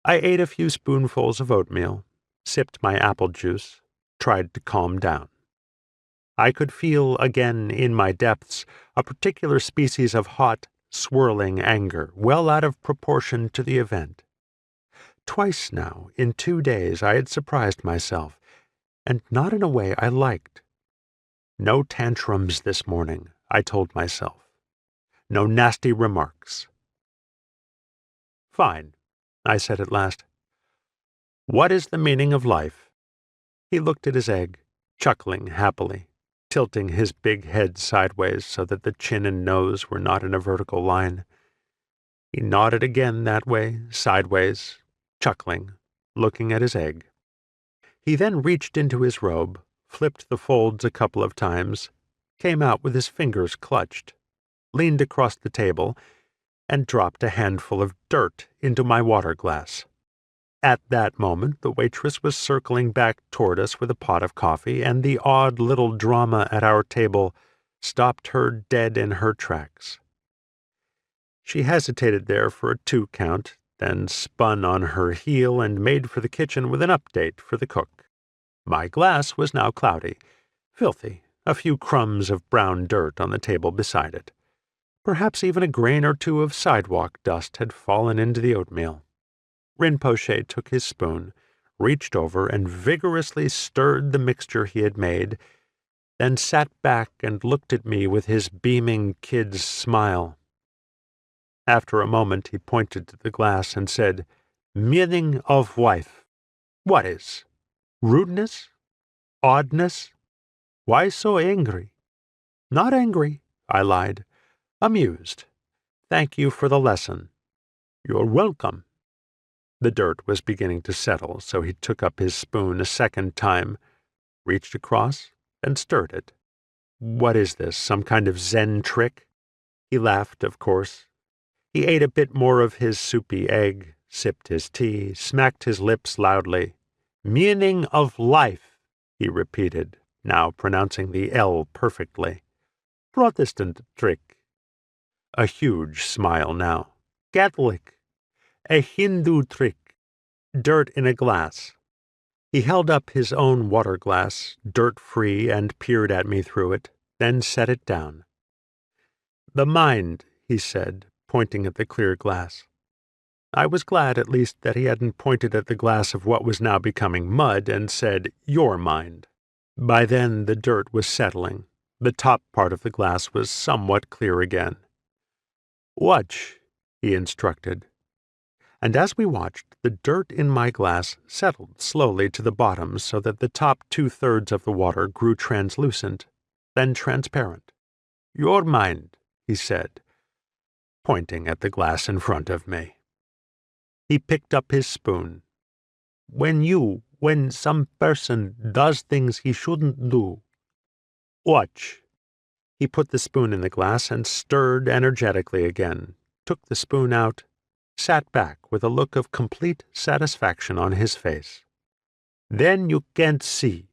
I ate a few spoonfuls of oatmeal, sipped my apple juice, tried to calm down. I could feel again in my depths a particular species of hot, swirling anger, well out of proportion to the event. Twice now, in 2 days, I had surprised myself, and not in a way I liked. No tantrums this morning, I told myself. No nasty remarks. Fine, I said at last. What is the meaning of life? He looked at his egg, chuckling happily, tilting his big head sideways so that the chin and nose were not in a vertical line. He nodded again that way, sideways, chuckling, looking at his egg. He then reached into his robe, flipped the folds a couple of times, came out with his fingers clutched, leaned across the table, and dropped a handful of dirt into my water glass. At that moment, the waitress was circling back toward us with a pot of coffee, and the odd little drama at our table stopped her dead in her tracks. She hesitated there for a 2 count, then spun on her heel and made for the kitchen with an update for the cook. My glass was now cloudy, filthy, a few crumbs of brown dirt on the table beside it. Perhaps even a grain or 2 of sidewalk dust had fallen into the oatmeal. Rinpoche took his spoon, reached over and vigorously stirred the mixture he had made, then sat back and looked at me with his beaming kid's smile. After a moment he pointed to the glass and said, "Meaning of wife. What is? Rudeness? Oddness? Why so angry?" "Not angry," I lied. "Amused. Thank you for the lesson." "You're welcome." The dirt was beginning to settle, so he took up his spoon a second time, reached across, and stirred it. "What is this, some kind of Zen trick?" He laughed, of course. He ate a bit more of his soupy egg, sipped his tea, smacked his lips loudly. "Meaning of life," he repeated, now pronouncing the L perfectly. "Protestant trick." A huge smile now. "Catholic. A Hindu trick. Dirt in a glass." He held up his own water glass, dirt-free, and peered at me through it, then set it down. "The mind," he said, pointing at the clear glass. I was glad, at least, that he hadn't pointed at the glass of what was now becoming mud and said, "Your mind." By then the dirt was settling. The top part of the glass was somewhat clear again. "Watch," he instructed. And as we watched, the dirt in my glass settled slowly to the bottom so that the top 2/3 of the water grew translucent, then transparent. "Your mind," he said, pointing at the glass in front of me. He picked up his spoon. When some person does things he shouldn't do. Watch." He put the spoon in the glass and stirred energetically again, took the spoon out, sat back with a look of complete satisfaction on his face. "Then you can't see,"